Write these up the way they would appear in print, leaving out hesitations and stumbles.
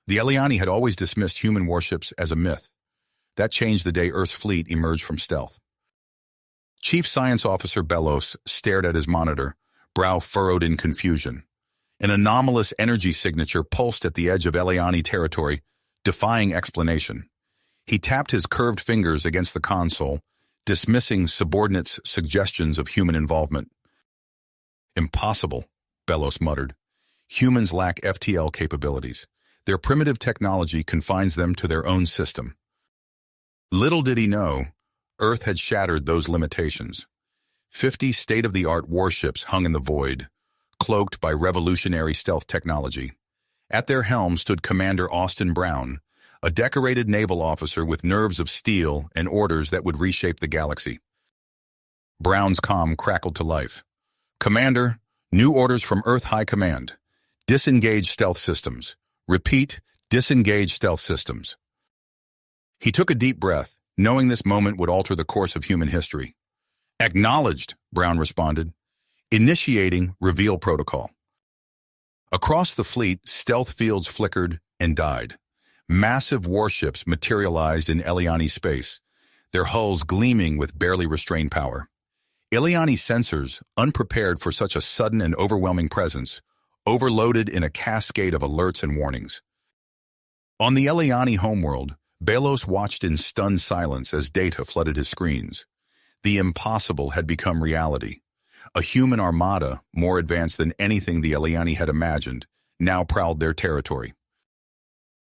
The Eliani had always dismissed human warships as a myth. That changed the day Earth's fleet emerged from stealth. Chief Science Officer Bellos stared at his monitor, brow furrowed in confusion. An anomalous energy signature pulsed at the edge of Eliani territory, defying explanation. He tapped his curved fingers against the console, dismissing subordinates' suggestions of human involvement. "Impossible," Bellos muttered. "Humans lack FTL capabilities. Their primitive technology confines them to their own system." Little did he know, Earth had shattered those limitations. 50 state-of-the-art warships hung in the void, cloaked by revolutionary stealth technology. At their helm stood Commander Austin Brown, a decorated naval officer with nerves of steel and orders that would reshape the galaxy. Brown's comm crackled to life. "Commander, new orders from Earth High Command. Disengage stealth systems. Repeat, disengage stealth systems." He took a deep breath, knowing this moment would alter the course of human history. "Acknowledged," Brown responded. "Initiating reveal protocol." Across the fleet, stealth fields flickered and died. Massive warships materialized in Eliani space, their hulls gleaming with barely restrained power. Eliani sensors, unprepared for such a sudden and overwhelming presence, overloaded in a cascade of alerts and warnings. On the Eliani homeworld, Bellos watched in stunned silence as data flooded his screens. The impossible had become reality. A human armada, more advanced than anything the Eliani had imagined, now prowled their territory.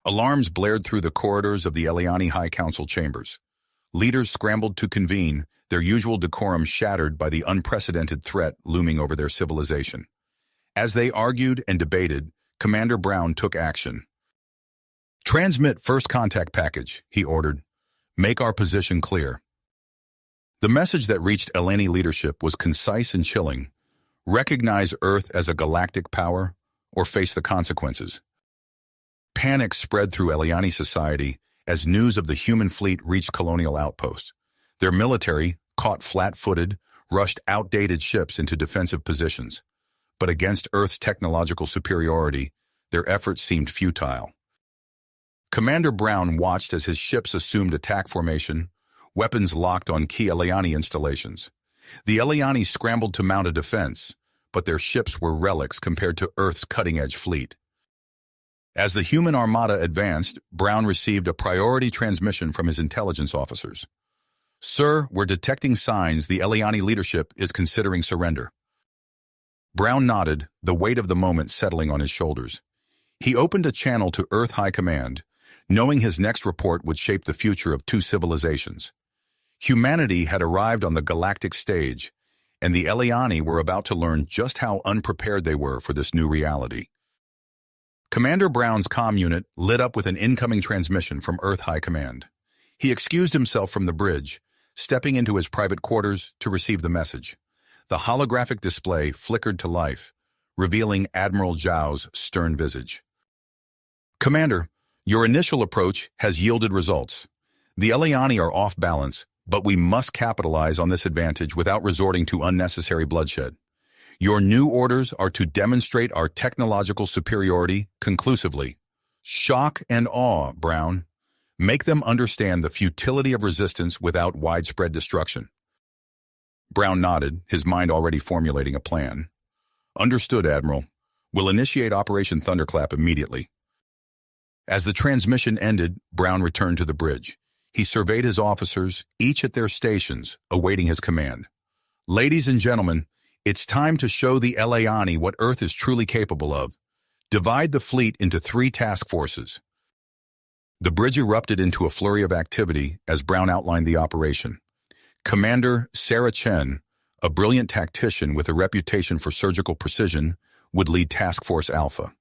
Alarms blared through the corridors of the Eliani High Council chambers. Leaders scrambled to convene, their usual decorum shattered by the unprecedented threat looming over their civilization. As they argued and debated, Commander Brown took action. "Transmit first contact package," he ordered. "Make our position clear." The message that reached Eliani leadership was concise and chilling. Recognize Earth as a galactic power, or face the consequences. Panic spread through Eliani society as news of the human fleet reached colonial outposts. Their military, caught flat-footed, rushed outdated ships into defensive positions. But against Earth's technological superiority, their efforts seemed futile. Commander Brown watched as his ships assumed attack formation, weapons locked on key Eliani installations. The Eliani scrambled to mount a defense, but their ships were relics compared to Earth's cutting-edge fleet. As the human armada advanced, Brown received a priority transmission from his intelligence officers. "Sir, we're detecting signs the Eliani leadership is considering surrender." Brown nodded, the weight of the moment settling on his shoulders. He opened a channel to Earth High Command, knowing his next report would shape the future of two civilizations. Humanity had arrived on the galactic stage, and the Eliani were about to learn just how unprepared they were for this new reality. Commander Brown's comm unit lit up with an incoming transmission from Earth High Command. He excused himself from the bridge, stepping into his private quarters to receive the message. The holographic display flickered to life, revealing Admiral Zhao's stern visage. "Commander, your initial approach has yielded results. The Eliani are off balance, but we must capitalize on this advantage without resorting to unnecessary bloodshed. Your new orders are to demonstrate our technological superiority conclusively. Shock and awe, Brown. Make them understand the futility of resistance without widespread destruction." Brown nodded, his mind already formulating a plan. "Understood, Admiral. We'll initiate Operation Thunderclap immediately." As the transmission ended, Brown returned to the bridge. He surveyed his officers, each at their stations, awaiting his command. "Ladies and gentlemen, it's time to show the Eliani what Earth is truly capable of. Divide the fleet into 3 task forces." The bridge erupted into a flurry of activity as Brown outlined the operation. Commander Sarah Chen, a brilliant tactician with a reputation for surgical precision, would lead Task Force Alpha.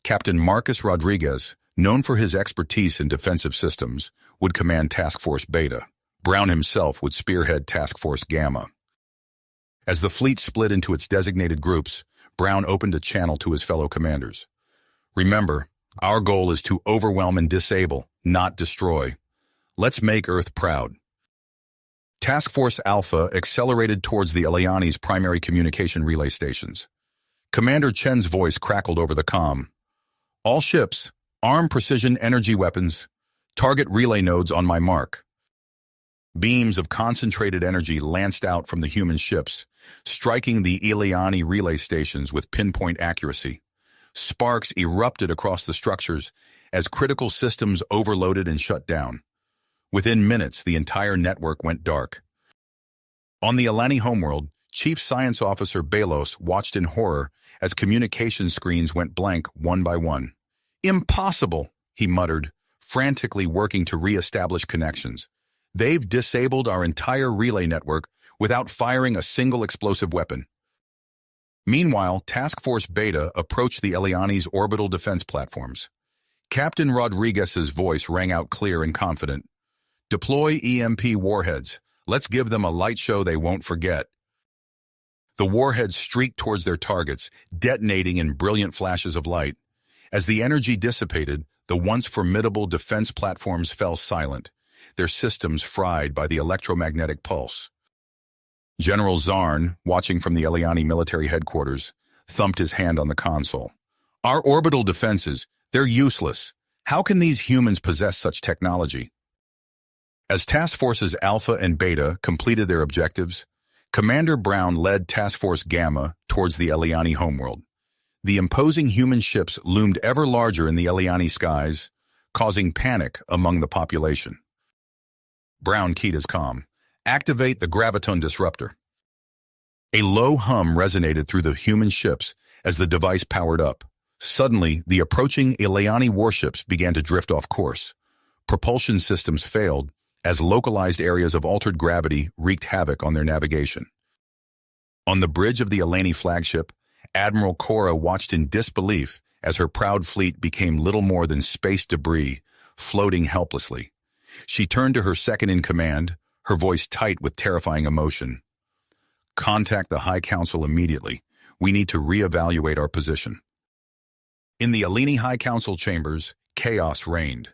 Captain Marcus Rodriguez, known for his expertise in defensive systems, would command Task Force Beta. Brown himself would spearhead Task Force Gamma. As the fleet split into its designated groups, Brown opened a channel to his fellow commanders. "Remember, our goal is to overwhelm and disable, not destroy. Let's make Earth proud." Task Force Alpha accelerated towards the Eliani's primary communication relay stations. Commander Chen's voice crackled over the comm. "All ships, Arm precision energy weapons. Target relay nodes on my mark. Beams of concentrated energy lanced out from the human ships, striking the Ileani relay stations with pinpoint accuracy. Sparks erupted across the structures as critical systems overloaded and shut down. Within minutes, the entire network went dark. On the Alani homeworld, Chief Science Officer Belos watched in horror as communication screens went blank one by one. "Impossible," he muttered, frantically working to re-establish connections. "They've disabled our entire relay network without firing a single explosive weapon." Meanwhile, Task Force Beta approached the Eliani's orbital defense platforms. Captain Rodriguez's voice rang out clear and confident. "Deploy EMP warheads. Let's give them a light show they won't forget." The warheads streaked towards their targets, detonating in brilliant flashes of light. As the energy dissipated, the once formidable defense platforms fell silent, their systems fried by the electromagnetic pulse. General Zarn, watching from the Eliani military headquarters, thumped his hand on the console. "Our orbital defenses, they're useless. How can these humans possess such technology?" As Task Forces Alpha and Beta completed their objectives, Commander Brown led Task Force Gamma towards the Eliani homeworld. The imposing human ships loomed ever larger in the Eliani skies, causing panic among the population. Brown keyed his comm. "Activate the graviton disruptor." A low hum resonated through the human ships as the device powered up. Suddenly, the approaching Eliani warships began to drift off course. Propulsion systems failed as localized areas of altered gravity wreaked havoc on their navigation. On the bridge of the Eleni flagship, Admiral Cora watched in disbelief as her proud fleet became little more than space debris, floating helplessly. She turned to her second-in-command, her voice tight with terrifying emotion. "Contact the High Council immediately. We need to reevaluate our position." In the Eleni High Council chambers, chaos reigned.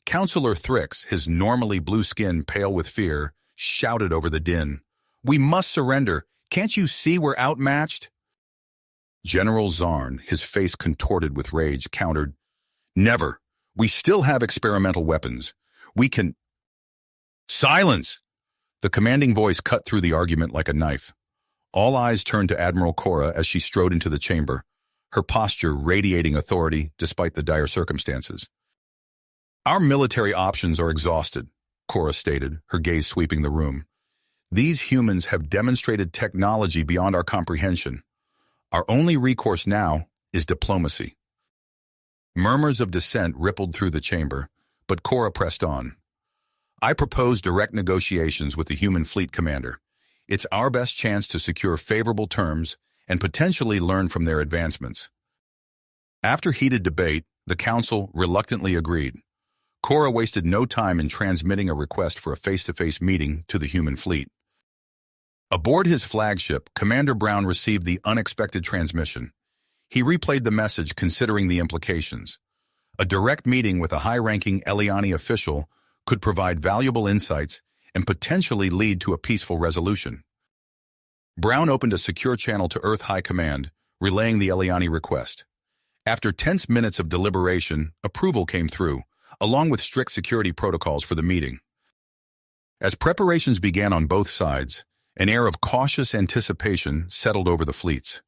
Councillor Thrix, his normally blue skin pale with fear, shouted over the din. "We must surrender. Can't you see we're outmatched?" General Zarn, his face contorted with rage, countered, "Never. We still have experimental weapons. We can—" "Silence!" The commanding voice cut through the argument like a knife. All eyes turned to Admiral Cora as she strode into the chamber, her posture radiating authority despite the dire circumstances. "Our military options are exhausted," Cora stated, her gaze sweeping the room. "These humans have demonstrated technology beyond our comprehension. Our only recourse now is diplomacy." Murmurs of dissent rippled through the chamber, but Cora pressed on. "I propose direct negotiations with the human fleet commander. It's our best chance to secure favorable terms and potentially learn from their advancements." After heated debate, the council reluctantly agreed. Cora wasted no time in transmitting a request for a face-to-face meeting to the human fleet. Aboard his flagship, Commander Brown received the unexpected transmission. He replayed the message considering the implications. A direct meeting with a high-ranking Eliani official could provide valuable insights and potentially lead to a peaceful resolution. Brown opened a secure channel to Earth High Command, relaying the Eliani request. After tense minutes of deliberation, approval came through, along with strict security protocols for the meeting. As preparations began on both sides, an air of cautious anticipation settled over the fleets.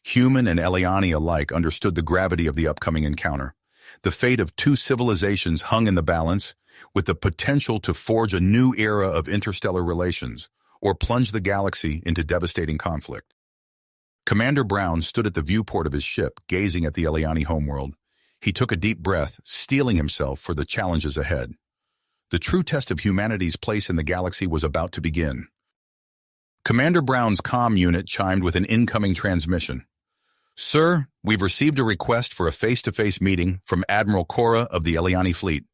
Human and Eliani alike understood the gravity of the upcoming encounter. The fate of two civilizations hung in the balance, with the potential to forge a new era of interstellar relations or plunge the galaxy into devastating conflict. Commander Brown stood at the viewport of his ship, gazing at the Eliani homeworld. He took a deep breath, steeling himself for the challenges ahead. The true test of humanity's place in the galaxy was about to begin. Commander Brown's comm unit chimed with an incoming transmission. "Sir, we've received a request for a face-to-face meeting from Admiral Cora of the Eliani fleet."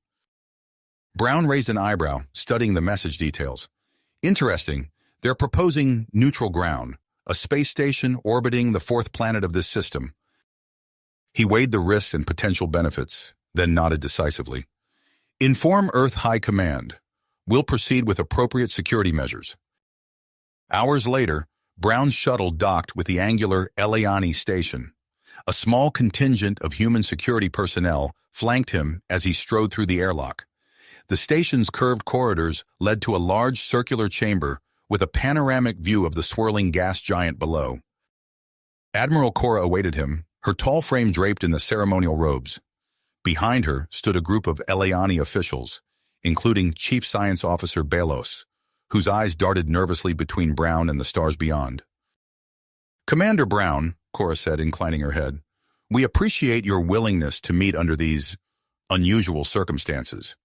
Brown raised an eyebrow, studying the message details. "Interesting. They're proposing neutral ground, a space station orbiting the fourth planet of this system." He weighed the risks and potential benefits, then nodded decisively. "Inform Earth High Command. We'll proceed with appropriate security measures." Hours later, Brown's shuttle docked with the angular Eliani station. A small contingent of human security personnel flanked him as he strode through the airlock. The station's curved corridors led to a large circular chamber with a panoramic view of the swirling gas giant below. Admiral Cora awaited him, her tall frame draped in the ceremonial robes. Behind her stood a group of Eliani officials, including Chief Science Officer Belos, whose eyes darted nervously between Brown and the stars beyond. "Commander Brown," Cora said, inclining her head, "we appreciate your willingness to meet under these unusual circumstances."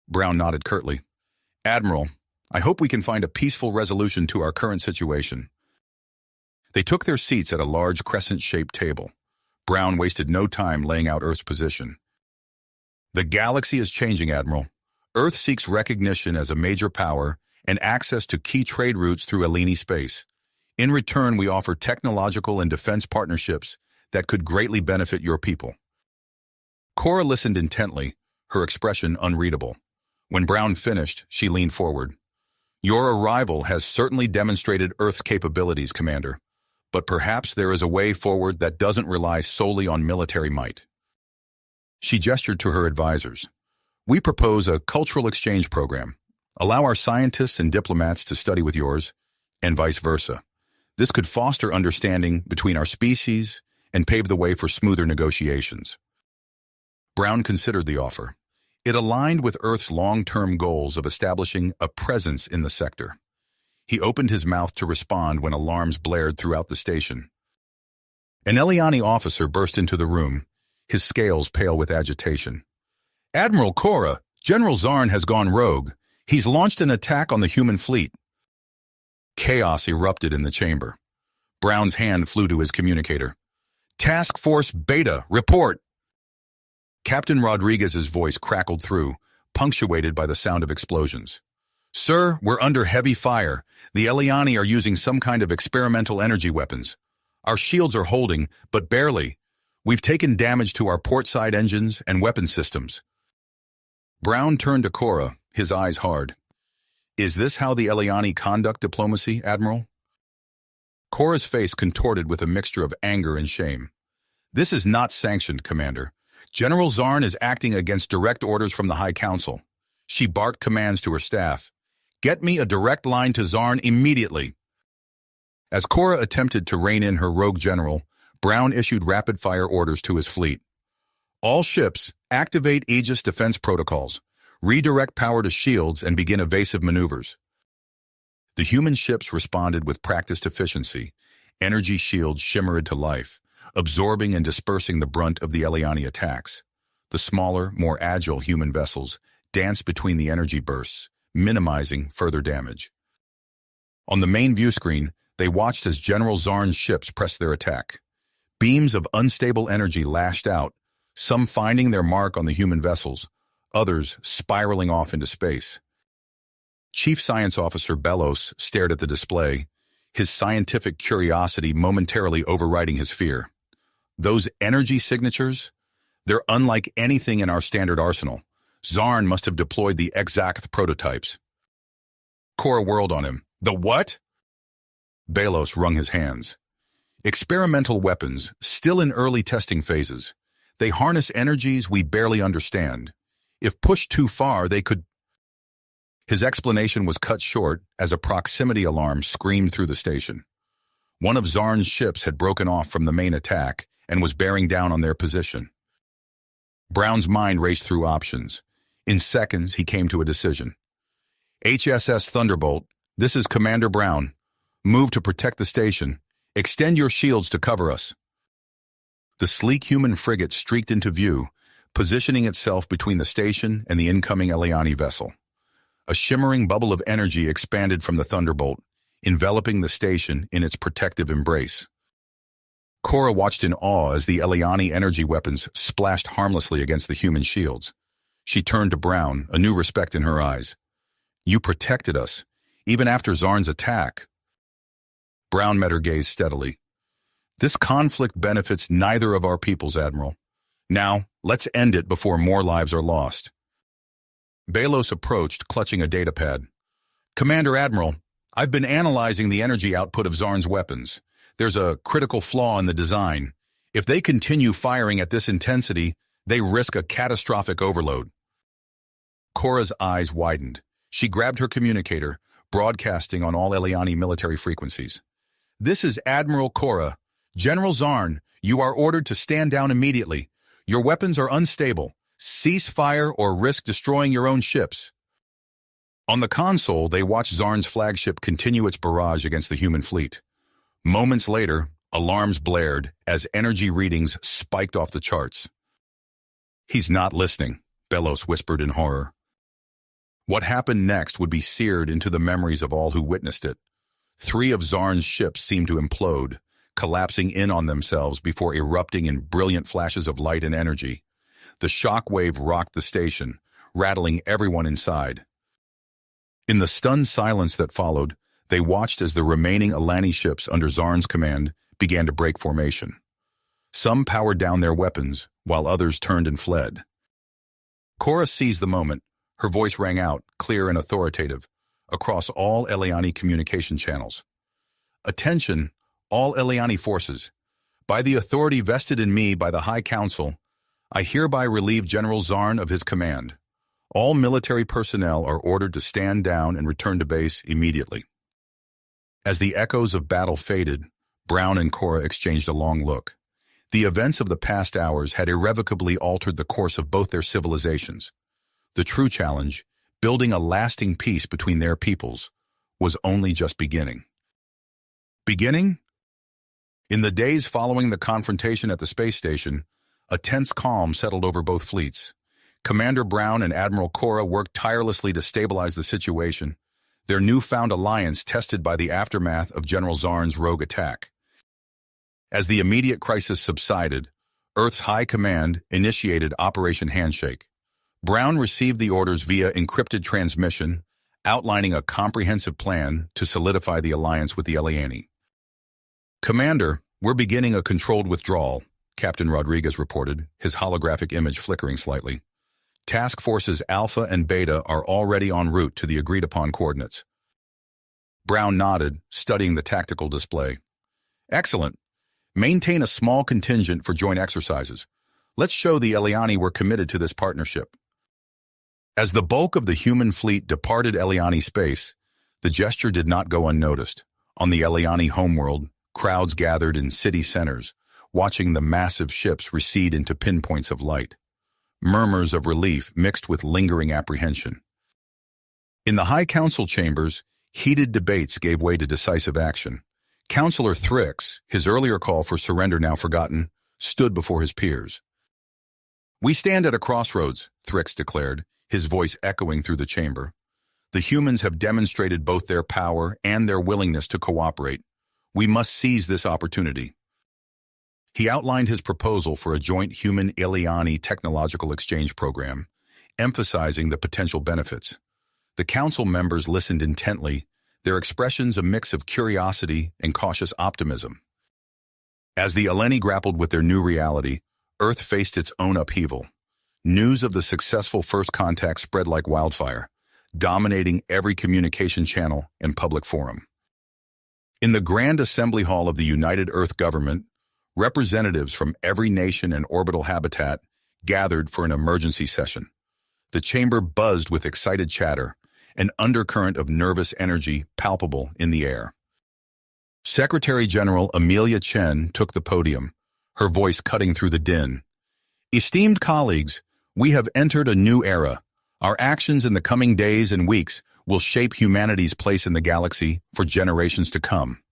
Brown nodded curtly. "Admiral, I hope we can find a peaceful resolution to our current situation." They took their seats at a large crescent-shaped table. Brown wasted no time laying out Earth's position. "The galaxy is changing, Admiral. Earth seeks recognition as a major power and access to key trade routes through Eliani space. In return, we offer technological and defense partnerships that could greatly benefit your people." Cora listened intently, her expression unreadable. When Brown finished, she leaned forward. "Your arrival has certainly demonstrated Earth's capabilities, Commander, but perhaps there is a way forward that doesn't rely solely on military might." She gestured to her advisors. "We propose a cultural exchange program. Allow our scientists and diplomats to study with yours, and vice versa. This could foster understanding between our species and pave the way for smoother negotiations." Brown considered the offer. It aligned with Earth's long-term goals of establishing a presence in the sector. He opened his mouth to respond when alarms blared throughout the station. An Eliani officer burst into the room, his scales pale with agitation. "Admiral Cora, General Zarn has gone rogue. He's launched an attack on the human fleet." Chaos erupted in the chamber. Brown's hand flew to his communicator. "Task Force Beta, report!" Captain Rodriguez's voice crackled through, punctuated by the sound of explosions. "Sir, we're under heavy fire. The Eliani are using some kind of experimental energy weapons. Our shields are holding, but barely. We've taken damage to our port-side engines and weapon systems." Brown turned to Cora, his eyes hard. "Is this how the Eliani conduct diplomacy, Admiral?" Cora's face contorted with a mixture of anger and shame. "This is not sanctioned, Commander. General Zarn is acting against direct orders from the High Council." She barked commands to her staff. "Get me a direct line to Zarn immediately." As Cora attempted to rein in her rogue general, Brown issued rapid-fire orders to his fleet. "All ships, activate Aegis defense protocols. Redirect power to shields and begin evasive maneuvers." The human ships responded with practiced efficiency. Energy shields shimmered to life, absorbing and dispersing the brunt of the Eliani attacks. The smaller, more agile human vessels danced between the energy bursts, minimizing further damage. On the main view screen, they watched as General Zarn's ships pressed their attack. Beams of unstable energy lashed out, some finding their mark on the human vessels, others spiraling off into space. Chief Science Officer Belos stared at the display, his scientific curiosity momentarily overriding his fear. "Those energy signatures? They're unlike anything in our standard arsenal. Zarn must have deployed the exact prototypes." Cora whirled on him. "The what?" Belos wrung his hands. "Experimental weapons, still in early testing phases. They harness energies we barely understand. If pushed too far, they could—" His explanation was cut short as a proximity alarm screamed through the station. One of Zarn's ships had broken off from the main attack and was bearing down on their position. Brown's mind raced through options. In seconds, he came to a decision. "HSS Thunderbolt, this is Commander Brown. Move to protect the station. Extend your shields to cover us." The sleek human frigate streaked into view, positioning itself between the station and the incoming Eliani vessel. A shimmering bubble of energy expanded from the Thunderbolt, enveloping the station in its protective embrace. Cora watched in awe as the Eliani energy weapons splashed harmlessly against the human shields. She turned to Brown, a new respect in her eyes. "You protected us, even after Zarn's attack." Brown met her gaze steadily. "This conflict benefits neither of our peoples, Admiral. Now, let's end it before more lives are lost." Belos approached, clutching a datapad. "Commander Admiral, I've been analyzing the energy output of Zarn's weapons. There's a critical flaw in the design. If they continue firing at this intensity, they risk a catastrophic overload. Cora's eyes widened. She grabbed her communicator, broadcasting on all Eliani military frequencies. "This is Admiral Cora. General Zarn, you are ordered to stand down immediately. Your weapons are unstable. Cease fire or risk destroying your own ships." On the console, they watched Zarn's flagship continue its barrage against the human fleet. Moments later, alarms blared as energy readings spiked off the charts. "He's not listening," Belos whispered in horror. What happened next would be seared into the memories of all who witnessed it. 3 of Zarn's ships seemed to implode, collapsing in on themselves before erupting in brilliant flashes of light and energy. The shock wave rocked the station, rattling everyone inside. In the stunned silence that followed, they watched as the remaining Alani ships under Zarn's command began to break formation. Some powered down their weapons, while others turned and fled. Cora seized the moment. Her voice rang out, clear and authoritative, across all Eliani communication channels. "Attention, all Eliani forces. By the authority vested in me by the High Council, I hereby relieve General Zarn of his command. All military personnel are ordered to stand down and return to base immediately." As the echoes of battle faded, Brown and Cora exchanged a long look. The events of the past hours had irrevocably altered the course of both their civilizations. The true challenge, building a lasting peace between their peoples, was only just beginning. Beginning? In the days following the confrontation at the space station, a tense calm settled over both fleets. Commander Brown and Admiral Cora worked tirelessly to stabilize the situation, their newfound alliance tested by the aftermath of General Zarn's rogue attack. As the immediate crisis subsided, Earth's High Command initiated Operation Handshake. Brown received the orders via encrypted transmission, outlining a comprehensive plan to solidify the alliance with the Eliani. "Commander, we're beginning a controlled withdrawal," Captain Rodriguez reported, his holographic image flickering slightly. "Task Forces Alpha and Beta are already en route to the agreed-upon coordinates." Brown nodded, studying the tactical display. "Excellent. Maintain a small contingent for joint exercises. Let's show the Eliani we're committed to this partnership." As the bulk of the human fleet departed Eliani space, the gesture did not go unnoticed. On the Eliani homeworld, crowds gathered in city centers, watching the massive ships recede into pinpoints of light. Murmurs of relief mixed with lingering apprehension. In the High Council chambers, heated debates gave way to decisive action. Councillor Thrix, his earlier call for surrender now forgotten, stood before his peers. "We stand at a crossroads," Thrix declared, his voice echoing through the chamber. "The humans have demonstrated both their power and their willingness to cooperate. We must seize this opportunity." He outlined his proposal for a joint human-Eliani technological exchange program, emphasizing the potential benefits. The council members listened intently, their expressions a mix of curiosity and cautious optimism. As the Eleni grappled with their new reality, Earth faced its own upheaval. News of the successful first contact spread like wildfire, dominating every communication channel and public forum. In the Grand Assembly Hall of the United Earth Government, representatives from every nation and orbital habitat gathered for an emergency session. The chamber buzzed with excited chatter, an undercurrent of nervous energy palpable in the air. Secretary General Amelia Chen took the podium, her voice cutting through the din. "Esteemed colleagues, we have entered a new era. Our actions in the coming days and weeks will shape humanity's place in the galaxy for generations to come."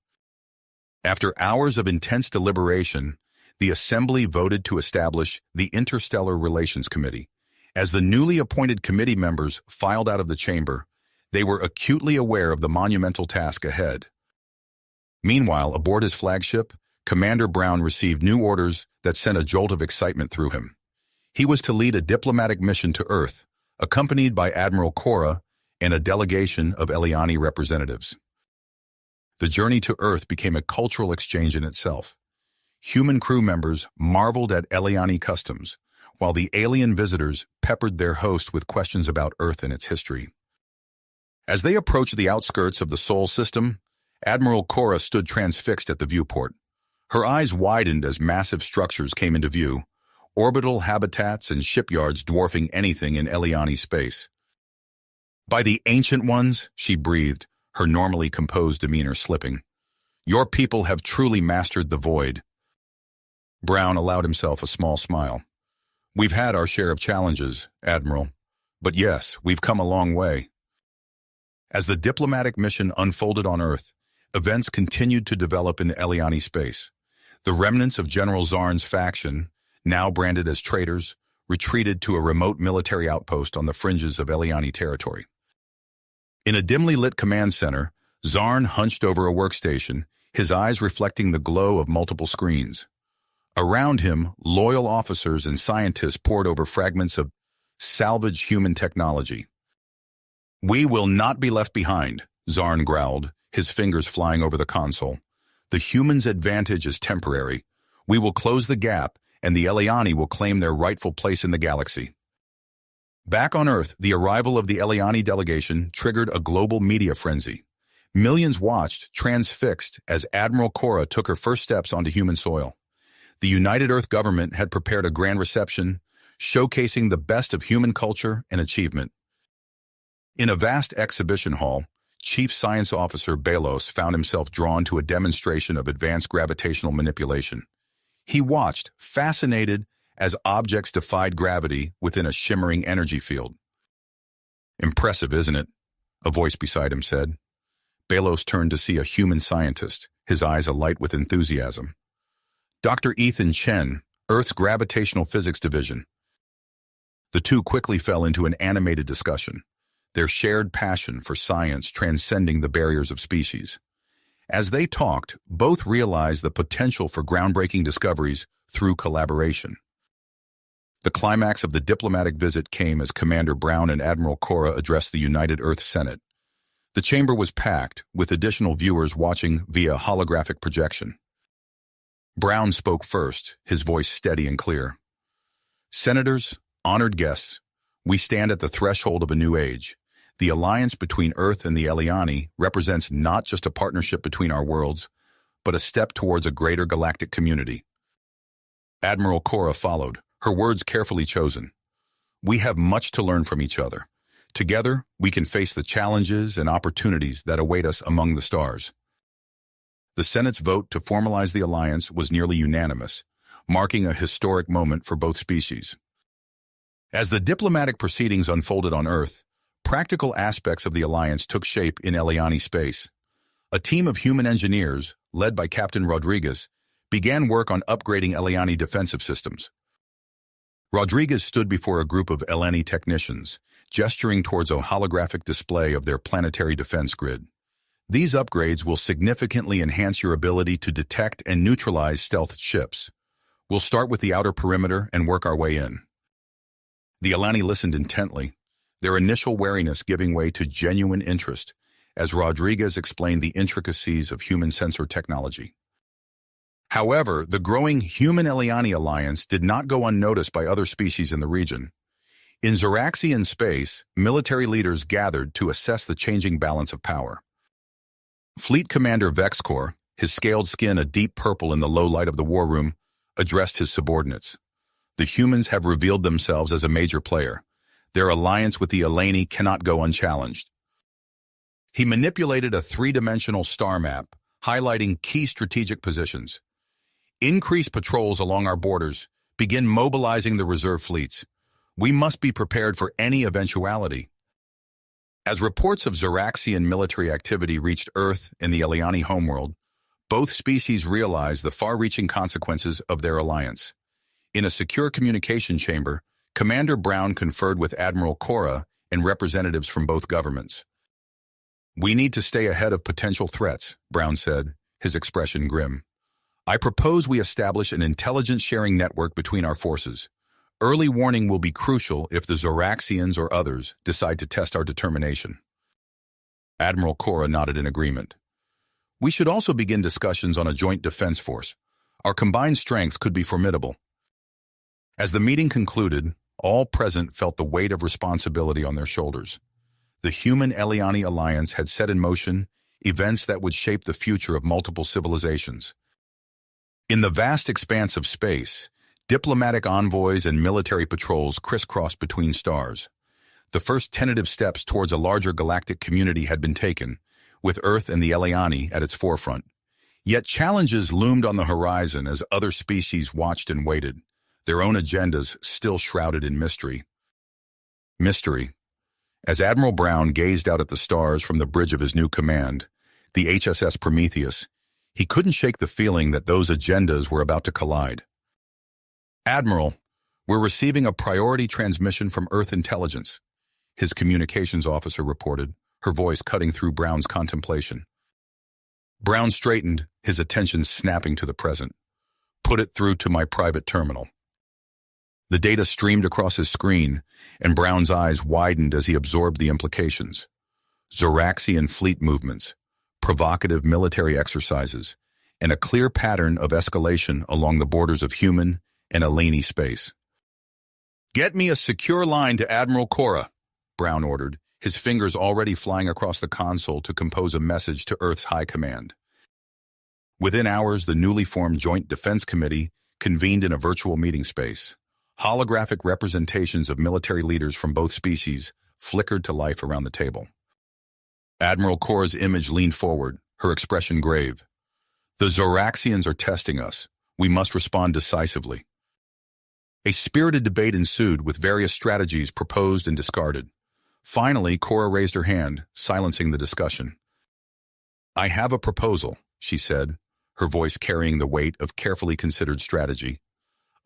After hours of intense deliberation, the Assembly voted to establish the Interstellar Relations Committee. As the newly appointed committee members filed out of the chamber, they were acutely aware of the monumental task ahead. Meanwhile, aboard his flagship, Commander Brown received new orders that sent a jolt of excitement through him. He was to lead a diplomatic mission to Earth, accompanied by Admiral Cora and a delegation of Eliani representatives. The journey to Earth became a cultural exchange in itself. Human crew members marveled at Eliani customs, while the alien visitors peppered their host with questions about Earth and its history. As they approached the outskirts of the Sol system, Admiral Cora stood transfixed at the viewport. Her eyes widened as massive structures came into view, orbital habitats and shipyards dwarfing anything in Eliani space. "By the Ancient Ones," she breathed, her normally composed demeanor slipping. "Your people have truly mastered the void." Brown allowed himself a small smile. "We've had our share of challenges, Admiral. But yes, we've come a long way." As the diplomatic mission unfolded on Earth, events continued to develop in Eliani space. The remnants of General Zarn's faction, now branded as traitors, retreated to a remote military outpost on the fringes of Eliani territory. In a dimly lit command center, Zarn hunched over a workstation, his eyes reflecting the glow of multiple screens. Around him, loyal officers and scientists pored over fragments of salvaged human technology. "We will not be left behind," Zarn growled, his fingers flying over the console. "The humans' advantage is temporary. We will close the gap, and the Eliani will claim their rightful place in the galaxy." Back on Earth, the arrival of the Eliani delegation triggered a global media frenzy. Millions watched, transfixed, as Admiral Cora took her first steps onto human soil. The United Earth government had prepared a grand reception, showcasing the best of human culture and achievement. In a vast exhibition hall, Chief Science Officer Belos found himself drawn to a demonstration of advanced gravitational manipulation. He watched, fascinated, as objects defied gravity within a shimmering energy field. "Impressive, isn't it?" a voice beside him said. Belos turned to see a human scientist, his eyes alight with enthusiasm. "Dr. Ethan Chen, Earth's Gravitational Physics Division." The two quickly fell into an animated discussion, their shared passion for science transcending the barriers of species. As they talked, both realized the potential for groundbreaking discoveries through collaboration. The climax of the diplomatic visit came as Commander Brown and Admiral Cora addressed the United Earth Senate. The chamber was packed, with additional viewers watching via holographic projection. Brown spoke first, his voice steady and clear. "Senators, honored guests, we stand at the threshold of a new age. The alliance between Earth and the Eliani represents not just a partnership between our worlds, but a step towards a greater galactic community." Admiral Cora followed, her words carefully chosen. "We have much to learn from each other. Together, we can face the challenges and opportunities that await us among the stars." The Senate's vote to formalize the alliance was nearly unanimous, marking a historic moment for both species. As the diplomatic proceedings unfolded on Earth, practical aspects of the alliance took shape in Eliani space. A team of human engineers, led by Captain Rodriguez, began work on upgrading Eliani defensive systems. Rodriguez stood before a group of Eliani technicians, gesturing towards a holographic display of their planetary defense grid. "These upgrades will significantly enhance your ability to detect and neutralize stealth ships. We'll start with the outer perimeter and work our way in." The Eliani listened intently, their initial wariness giving way to genuine interest, as Rodriguez explained the intricacies of human sensor technology. However, the growing Human-Eliani alliance did not go unnoticed by other species in the region. In Zoraxian space, military leaders gathered to assess the changing balance of power. Fleet Commander Vexcor, his scaled skin a deep purple in the low light of the war room, addressed his subordinates. "The humans have revealed themselves as a major player. Their alliance with the Eliani cannot go unchallenged." He manipulated a three-dimensional star map, highlighting key strategic positions. "Increase patrols along our borders. Begin mobilizing the reserve fleets. We must be prepared for any eventuality." As reports of Zoraxian military activity reached Earth and the Eliani homeworld, both species realized the far-reaching consequences of their alliance. In a secure communication chamber, Commander Brown conferred with Admiral Cora and representatives from both governments. "We need to stay ahead of potential threats," Brown said, his expression grim. "I propose we establish an intelligence sharing network between our forces. Early warning will be crucial if the Zoraxians or others decide to test our determination." Admiral Cora nodded in agreement. "We should also begin discussions on a joint defense force. Our combined strengths could be formidable." As the meeting concluded, all present felt the weight of responsibility on their shoulders. The Human-Eliani alliance had set in motion events that would shape the future of multiple civilizations. In the vast expanse of space, diplomatic envoys and military patrols crisscrossed between stars. The first tentative steps towards a larger galactic community had been taken, with Earth and the Eliani at its forefront. Yet challenges loomed on the horizon as other species watched and waited, their own agendas still shrouded in mystery. Mystery. As Admiral Brown gazed out at the stars from the bridge of his new command, the HSS Prometheus, he couldn't shake the feeling that those agendas were about to collide. "Admiral, we're receiving a priority transmission from Earth intelligence," his communications officer reported, her voice cutting through Brown's contemplation. Brown straightened, his attention snapping to the present. "Put it through to my private terminal." The data streamed across his screen, and Brown's eyes widened as he absorbed the implications. Zoraxian fleet movements, provocative military exercises, and a clear pattern of escalation along the borders of human and Eleni space. "Get me a secure line to Admiral Cora," Brown ordered, his fingers already flying across the console to compose a message to Earth's High Command. Within hours, the newly formed Joint Defense Committee convened in a virtual meeting space. Holographic representations of military leaders from both species flickered to life around the table. Admiral Cora's image leaned forward, her expression grave. "The Zoraxians are testing us. We must respond decisively." A spirited debate ensued with various strategies proposed and discarded. Finally, Cora raised her hand, silencing the discussion. "I have a proposal," she said, her voice carrying the weight of carefully considered strategy.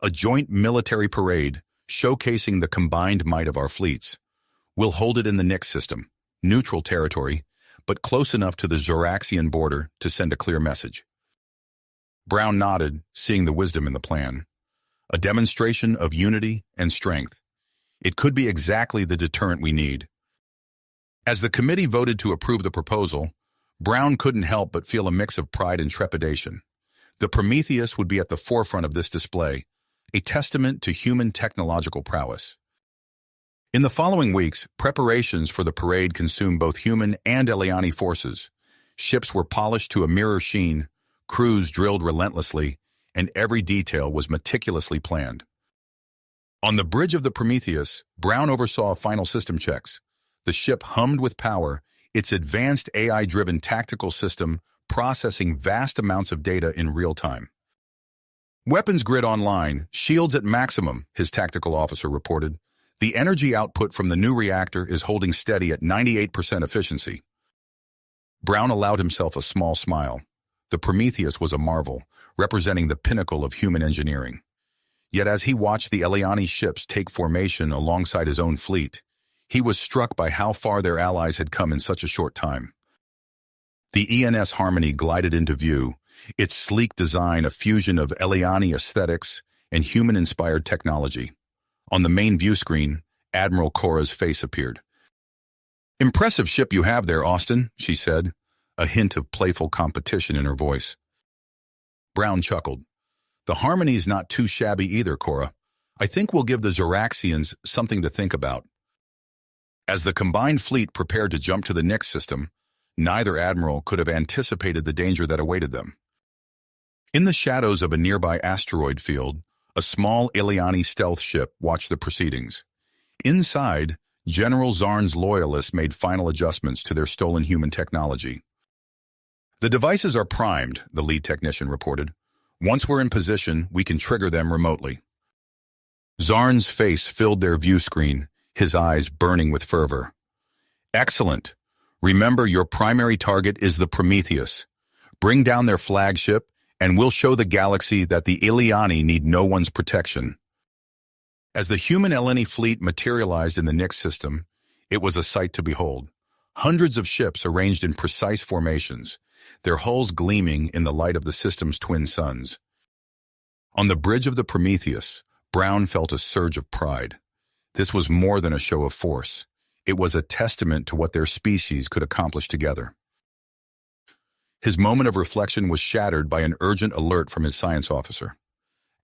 "A joint military parade showcasing the combined might of our fleets. We'll hold it in the Nix system, neutral territory, but close enough to the Zoraxian border to send a clear message." Brown nodded, seeing the wisdom in the plan. A demonstration of unity and strength. It could be exactly the deterrent we need. As the committee voted to approve the proposal, Brown couldn't help but feel a mix of pride and trepidation. The Prometheus would be at the forefront of this display, a testament to human technological prowess. In the following weeks, preparations for the parade consumed both human and Eliani forces. Ships were polished to a mirror sheen, crews drilled relentlessly, and every detail was meticulously planned. On the bridge of the Prometheus, Brown oversaw final system checks. The ship hummed with power, its advanced AI-driven tactical system processing vast amounts of data in real time. "Weapons grid online, shields at maximum," his tactical officer reported. "The energy output from the new reactor is holding steady at 98% efficiency." Brown allowed himself a small smile. The Prometheus was a marvel, representing the pinnacle of human engineering. Yet as he watched the Eliani ships take formation alongside his own fleet, he was struck by how far their allies had come in such a short time. The ENS Harmony glided into view, its sleek design a fusion of Eliani aesthetics and human-inspired technology. On the main view screen, Admiral Cora's face appeared. "Impressive ship you have there, Austin," she said, a hint of playful competition in her voice. Brown chuckled. "The Harmony's not too shabby either, Cora. I think we'll give the Zoraxians something to think about." As the combined fleet prepared to jump to the Nix system, neither admiral could have anticipated the danger that awaited them. In the shadows of a nearby asteroid field, a small Eliani stealth ship watched the proceedings. Inside, General Zarn's loyalists made final adjustments to their stolen human technology. "The devices are primed," the lead technician reported. "Once we're in position, we can trigger them remotely." Zarn's face filled their view screen, his eyes burning with fervor. "Excellent. Remember, your primary target is the Prometheus. Bring down their flagship, and we'll show the galaxy that the Eliani need no one's protection." As the human Eleni fleet materialized in the Nix system, it was a sight to behold. Hundreds of ships arranged in precise formations, their hulls gleaming in the light of the system's twin suns. On the bridge of the Prometheus, Brown felt a surge of pride. This was more than a show of force. It was a testament to what their species could accomplish together. His moment of reflection was shattered by an urgent alert from his science officer.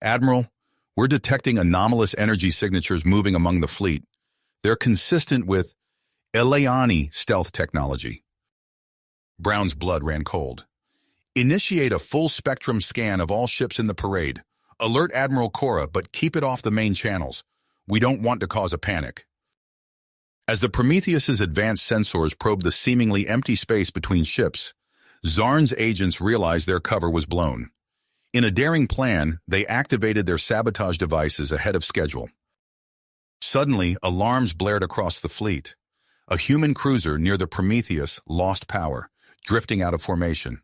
"Admiral, we're detecting anomalous energy signatures moving among the fleet. They're consistent with Eliani stealth technology." Brown's blood ran cold. Initiate a full-spectrum scan of all ships in the parade. Alert Admiral Cora, but keep it off the main channels. We don't want to cause a panic. As the Prometheus's advanced sensors probed the seemingly empty space between ships, Zarn's agents realized their cover was blown. In a daring plan, they activated their sabotage devices ahead of schedule. Suddenly, alarms blared across the fleet. A human cruiser near the Prometheus lost power, drifting out of formation.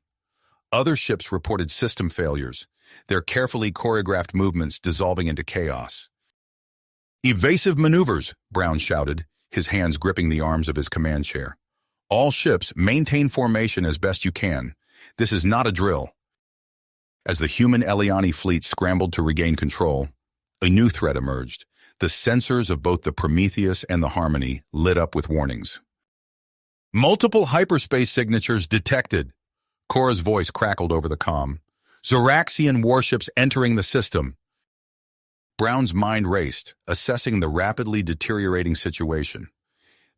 Other ships reported system failures, their carefully choreographed movements dissolving into chaos. "Evasive maneuvers," Brown shouted, his hands gripping the arms of his command chair. "All ships, maintain formation as best you can. This is not a drill." As the human Eliani fleet scrambled to regain control, a new threat emerged. The sensors of both the Prometheus and the Harmony lit up with warnings. "Multiple hyperspace signatures detected." Cora's voice crackled over the comm. "Zoraxian warships entering the system." Brown's mind raced, assessing the rapidly deteriorating situation.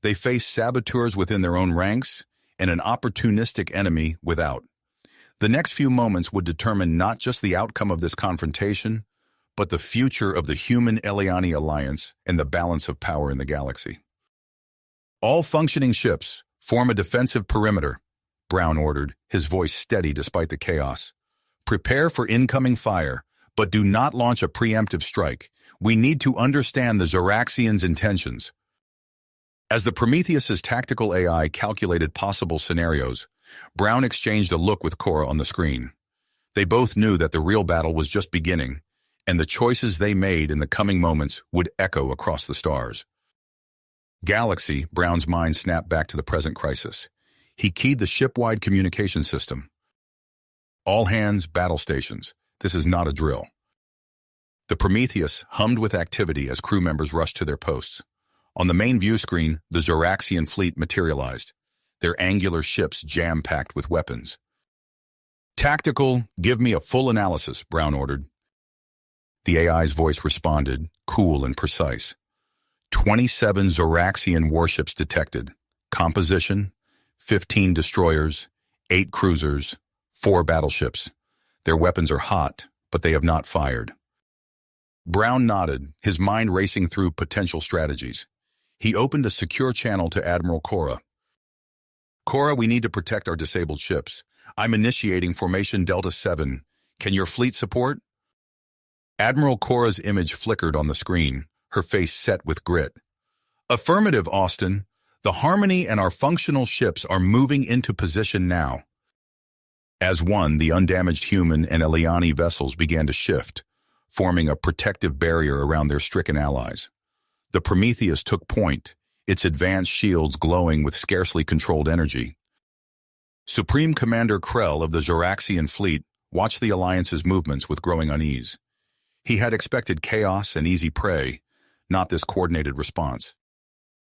They faced saboteurs within their own ranks and an opportunistic enemy without. The next few moments would determine not just the outcome of this confrontation, but the future of the human-Eliani alliance and the balance of power in the galaxy. "All functioning ships, form a defensive perimeter," Brown ordered, his voice steady despite the chaos. "Prepare for incoming fire, but do not launch a preemptive strike. We need to understand the Zoraxians' intentions." As the Prometheus's tactical AI calculated possible scenarios, Brown exchanged a look with Cora on the screen. They both knew that the real battle was just beginning, and the choices they made in the coming moments would echo across the stars. Galaxy, Brown's mind snapped back to the present crisis. He keyed the ship-wide communication system. "All hands, battle stations. This is not a drill." The Prometheus hummed with activity as crew members rushed to their posts. On the main view screen, the Zoraxian fleet materialized, their angular ships jam-packed with weapons. "Tactical, give me a full analysis," Brown ordered. The AI's voice responded, cool and precise. 27 Zoraxian warships detected. Composition: 15 destroyers, 8 cruisers, 4 battleships. Their weapons are hot, but they have not fired. Brown nodded, his mind racing through potential strategies. He opened a secure channel to Admiral Cora. "Cora, we need to protect our disabled ships. I'm initiating Formation Delta 7. Can your fleet support?" Admiral Cora's image flickered on the screen, her face set with grit. "Affirmative, Austin. The Harmony and our functional ships are moving into position now." As one, the undamaged human and Eliani vessels began to shift, forming a protective barrier around their stricken allies. The Prometheus took point, its advanced shields glowing with scarcely controlled energy. Supreme Commander Krell of the Zoraxian fleet watched the Alliance's movements with growing unease. He had expected chaos and easy prey, not this coordinated response.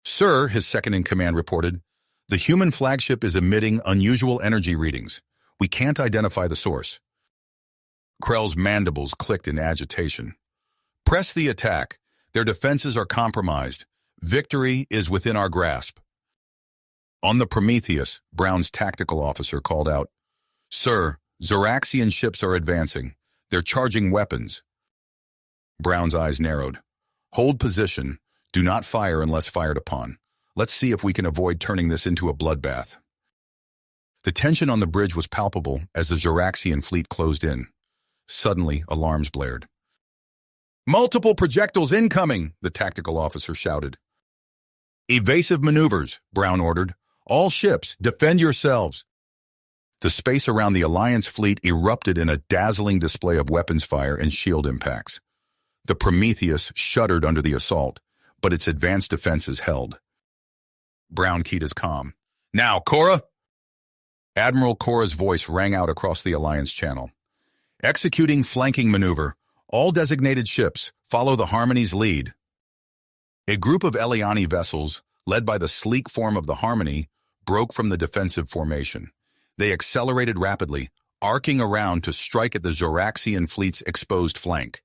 "Sir," his second-in-command reported, "the human flagship is emitting unusual energy readings. We can't identify the source." Krell's mandibles clicked in agitation. "Press the attack. Their defenses are compromised. Victory is within our grasp." On the Prometheus, Brown's tactical officer called out, "Sir, Zoraxian ships are advancing. They're charging weapons." Brown's eyes narrowed. "Hold position. Do not fire unless fired upon. Let's see if we can avoid turning this into a bloodbath." The tension on the bridge was palpable as the Zoraxian fleet closed in. Suddenly, alarms blared. "Multiple projectiles incoming," the tactical officer shouted. "Evasive maneuvers," Brown ordered. "All ships, defend yourselves." The space around the Alliance fleet erupted in a dazzling display of weapons fire and shield impacts. The Prometheus shuddered under the assault, but its advanced defenses held. Brown keyed his comm. "Now, Cora!" Admiral Cora's voice rang out across the Alliance channel. "Executing flanking maneuver. All designated ships, follow the Harmony's lead." A group of Eliani vessels, led by the sleek form of the Harmony, broke from the defensive formation. They accelerated rapidly, arcing around to strike at the Zoraxian fleet's exposed flank.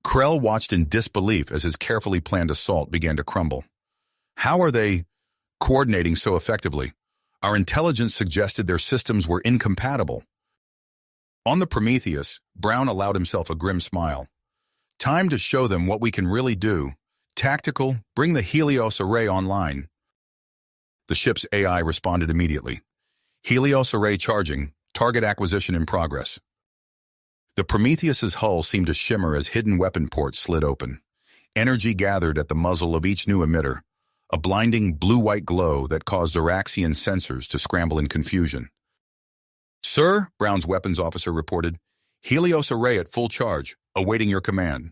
Krell watched in disbelief as his carefully planned assault began to crumble. "How are they coordinating so effectively? Our intelligence suggested their systems were incompatible." On the Prometheus, Brown allowed himself a grim smile. Time to show them what we can really do. Tactical, bring the Helios array online. The ship's AI responded immediately. Helios array charging, target acquisition in progress. The Prometheus's hull seemed to shimmer as hidden weapon ports slid open. Energy gathered at the muzzle of each new emitter, a blinding blue-white glow that caused Zoraxian sensors to scramble in confusion. Sir, Brown's weapons officer reported, Helios array at full charge, awaiting your command.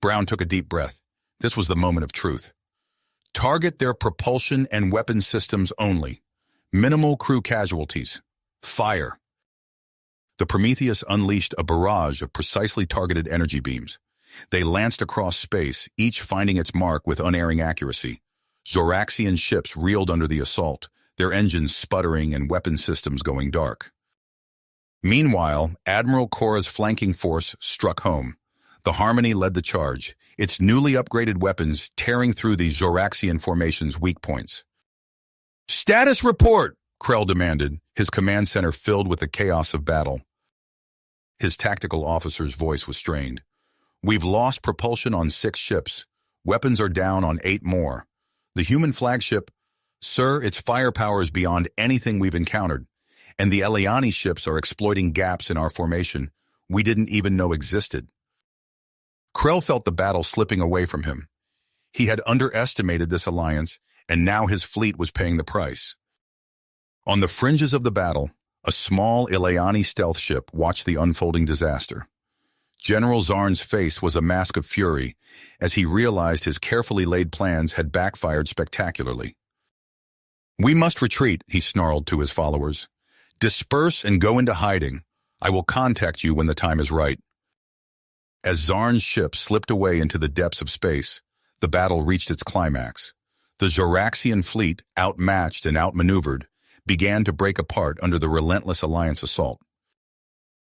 Brown took a deep breath. This was the moment of truth. Target their propulsion and weapon systems only. Minimal crew casualties. Fire. The Prometheus unleashed a barrage of precisely targeted energy beams. They lanced across space, each finding its mark with unerring accuracy. Zoraxian ships reeled under the assault, their engines sputtering and weapon systems going dark. Meanwhile, Admiral Kora's flanking force struck home. The Harmony led the charge, its newly upgraded weapons tearing through the Zoraxian formation's weak points. "Status report!" Krell demanded, his command center filled with the chaos of battle. His tactical officer's voice was strained. "We've lost propulsion on 6 ships. Weapons are down on 8 more. The human flagship, sir, its firepower is beyond anything we've encountered, and the Eliani ships are exploiting gaps in our formation we didn't even know existed." Krell felt the battle slipping away from him. He had underestimated this alliance, and now his fleet was paying the price. On the fringes of the battle, a small Eliani stealth ship watched the unfolding disaster. General Zarn's face was a mask of fury as he realized his carefully laid plans had backfired spectacularly. "We must retreat," he snarled to his followers. "Disperse and go into hiding. I will contact you when the time is right." As Zarn's ship slipped away into the depths of space, the battle reached its climax. The Zoraxian fleet, outmatched and outmaneuvered, began to break apart under the relentless Alliance assault.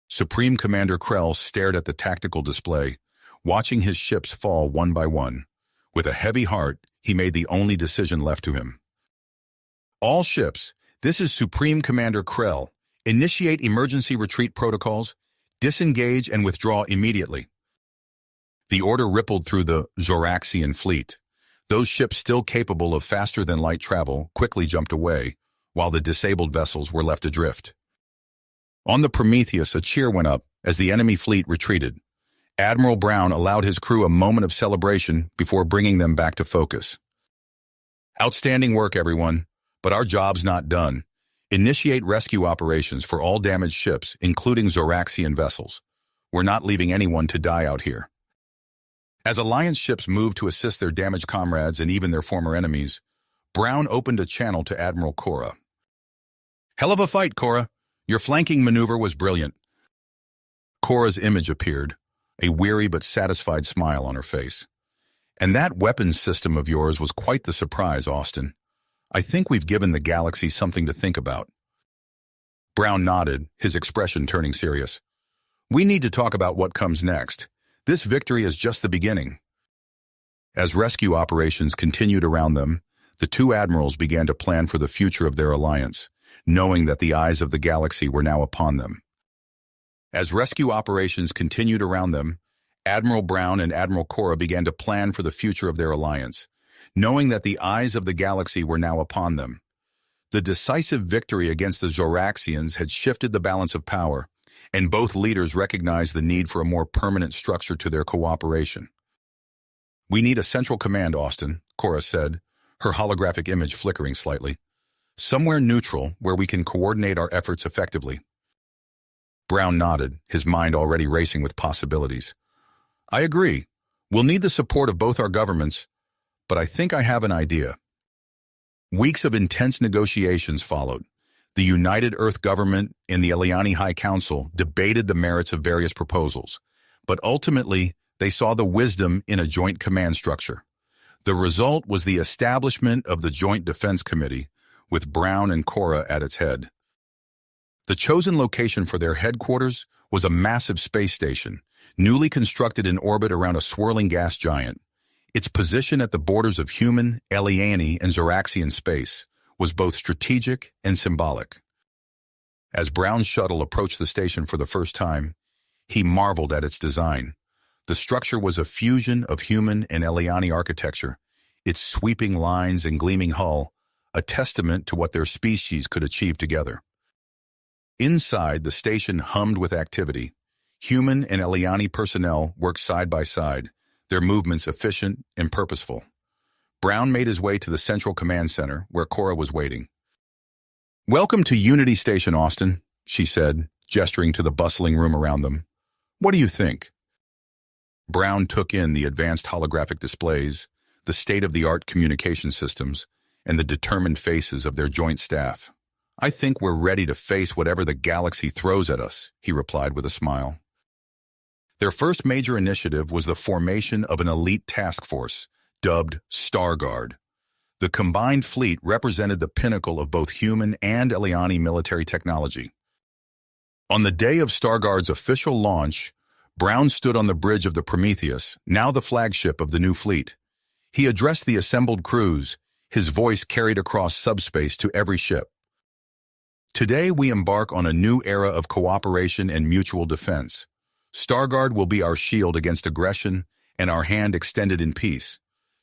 Supreme Commander Krell stared at the tactical display, watching his ships fall one by one. With a heavy heart, he made the only decision left to him. "All ships, this is Supreme Commander Krell. Initiate emergency retreat protocols. Disengage and withdraw immediately." The order rippled through the Zoraxian fleet. Those ships still capable of faster-than-light travel quickly jumped away, while the disabled vessels were left adrift. On the Prometheus, a cheer went up as the enemy fleet retreated. Admiral Brown allowed his crew a moment of celebration before bringing them back to focus. "Outstanding work, everyone, but our job's not done. Initiate rescue operations for all damaged ships, including Zoraxian vessels. We're not leaving anyone to die out here." As Alliance ships moved to assist their damaged comrades and even their former enemies, Brown opened a channel to Admiral Kora. "Hell of a fight, Kora. Your flanking maneuver was brilliant." Kora's image appeared, a weary but satisfied smile on her face. "And that weapons system of yours was quite the surprise, Austin. I think we've given the galaxy something to think about." Brown nodded, his expression turning serious. "We need to talk about what comes next. This victory is just the beginning." As rescue operations continued around them, the two admirals began to plan for the future of their alliance, knowing that the eyes of the galaxy were now upon them. As rescue operations continued around them, Admiral Brown and Admiral Kora began to plan for the future of their alliance, knowing that the eyes of the galaxy were now upon them. The decisive victory against the Zoraxians had shifted the balance of power, and both leaders recognized the need for a more permanent structure to their cooperation. "We need a central command, Austin," Kora said, her holographic image flickering slightly. "Somewhere neutral where we can coordinate our efforts effectively." Brown nodded, his mind already racing with possibilities. "I agree. We'll need the support of both our governments, but I think I have an idea." Weeks of intense negotiations followed. The United Earth government and the Eliani High Council debated the merits of various proposals, but ultimately they saw the wisdom in a joint command structure. The result was the establishment of the Joint Defense Committee, with Brown and Kora at its head. The chosen location for their headquarters was a massive space station, newly constructed in orbit around a swirling gas giant. Its position at the borders of human, Eliani, and Zoraxian space was both strategic and symbolic. As Brown's shuttle approached the station for the first time, he marveled at its design. The structure was a fusion of human and Eliani architecture, its sweeping lines and gleaming hull, a testament to what their species could achieve together. Inside, the station hummed with activity. Human and Eliani personnel worked side by side, their movements efficient and purposeful. Brown made his way to the central command center, where Cora was waiting. "Welcome to Unity Station, Austin," she said, gesturing to the bustling room around them. "What do you think?" Brown took in the advanced holographic displays, the state-of-the-art communication systems, and the determined faces of their joint staff. "I think we're ready to face whatever the galaxy throws at us," he replied with a smile. Their first major initiative was the formation of an elite task force, dubbed Starguard. The combined fleet represented the pinnacle of both human and Eliani military technology. On the day of Starguard's official launch, Brown stood on the bridge of the Prometheus, now the flagship of the new fleet. He addressed the assembled crews, his voice carried across subspace to every ship. "Today we embark on a new era of cooperation and mutual defense. Starguard will be our shield against aggression and our hand extended in peace.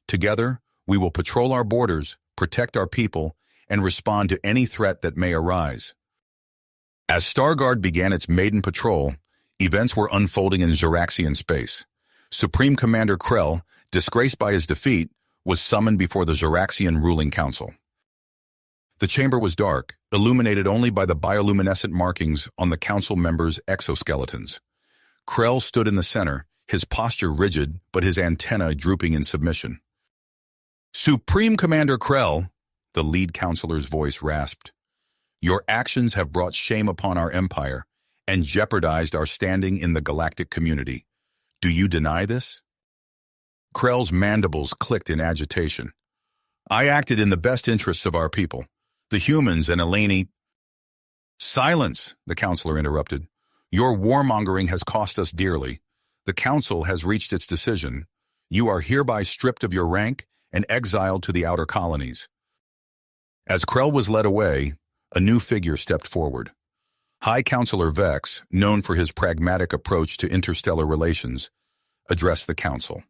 Together, we will patrol our borders, protect our people, and respond to any threat that may arise." As Starguard began its maiden patrol, events were unfolding in Juraxian space. Supreme Commander Krell, disgraced by his defeat, was summoned before the Juraxian ruling council. The chamber was dark, illuminated only by the bioluminescent markings on the council members' exoskeletons. Krell stood in the center, his posture rigid but his antennae drooping in submission. "Supreme Commander Krell," the lead counselor's voice rasped, "your actions have brought shame upon our empire and jeopardized our standing in the galactic community. Do you deny this?" Krell's mandibles clicked in agitation. "I acted in the best interests of our people, the humans and Eleni—" "Silence," the counselor interrupted. "Your warmongering has cost us dearly. The council has reached its decision. You are hereby stripped of your rank and exiled to the outer colonies." As Krell was led away, a new figure stepped forward. High Counselor Vex, known for his pragmatic approach to interstellar relations, addressed the council.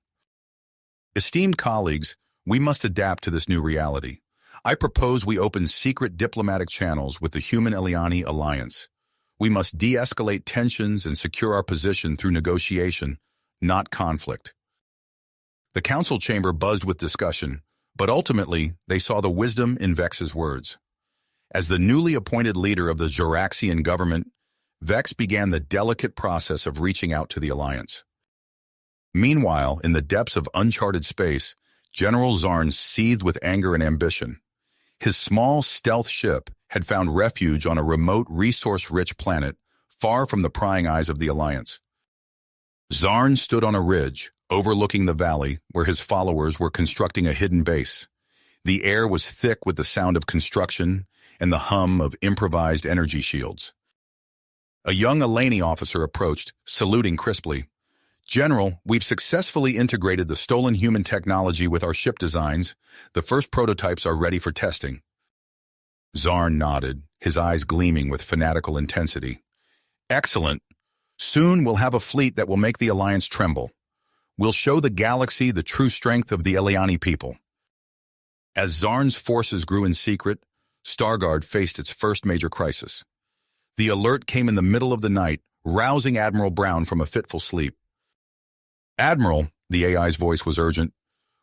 "Esteemed colleagues, we must adapt to this new reality. I propose we open secret diplomatic channels with the Human-Eliani Alliance. We must de-escalate tensions and secure our position through negotiation, not conflict." The council chamber buzzed with discussion, but ultimately they saw the wisdom in Vex's words. As the newly appointed leader of the Juraxian government, Vex began the delicate process of reaching out to the Alliance. Meanwhile, in the depths of uncharted space, General Zarn seethed with anger and ambition. His small stealth ship had found refuge on a remote, resource-rich planet, far from the prying eyes of the Alliance. Zarn stood on a ridge, overlooking the valley, where his followers were constructing a hidden base. The air was thick with the sound of construction and the hum of improvised energy shields. A young Eleni officer approached, saluting crisply. "General, we've successfully integrated the stolen human technology with our ship designs. The first prototypes are ready for testing." Zarn nodded, his eyes gleaming with fanatical intensity. "Excellent. Soon we'll have a fleet that will make the Alliance tremble. We'll show the galaxy the true strength of the Eliani people." As Zarn's forces grew in secret, Starguard faced its first major crisis. The alert came in the middle of the night, rousing Admiral Brown from a fitful sleep. "Admiral," the AI's voice was urgent,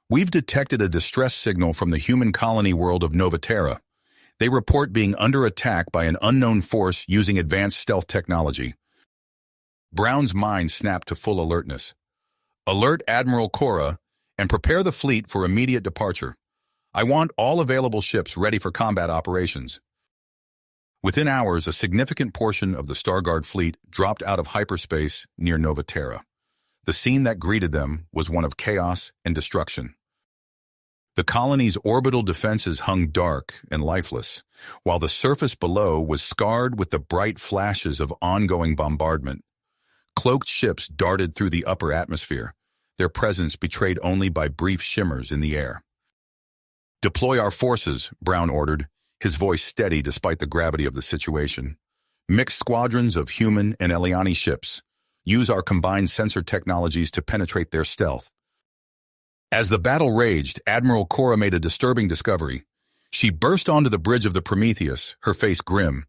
"we've detected a distress signal from the human colony world of Novaterra. They report being under attack by an unknown force using advanced stealth technology." Brown's mind snapped to full alertness. "Alert Admiral Cora and prepare the fleet for immediate departure. I want all available ships ready for combat operations." Within hours, a significant portion of the Starguard fleet dropped out of hyperspace near Novaterra. The scene that greeted them was one of chaos and destruction. The colony's orbital defenses hung dark and lifeless, while the surface below was scarred with the bright flashes of ongoing bombardment. Cloaked ships darted through the upper atmosphere, their presence betrayed only by brief shimmers in the air. "Deploy our forces," Brown ordered, his voice steady despite the gravity of the situation. Mixed squadrons of human and Eliani ships use our combined sensor technologies to penetrate their stealth. As the battle raged, Admiral Cora made a disturbing discovery. She burst onto the bridge of the Prometheus, her face grim.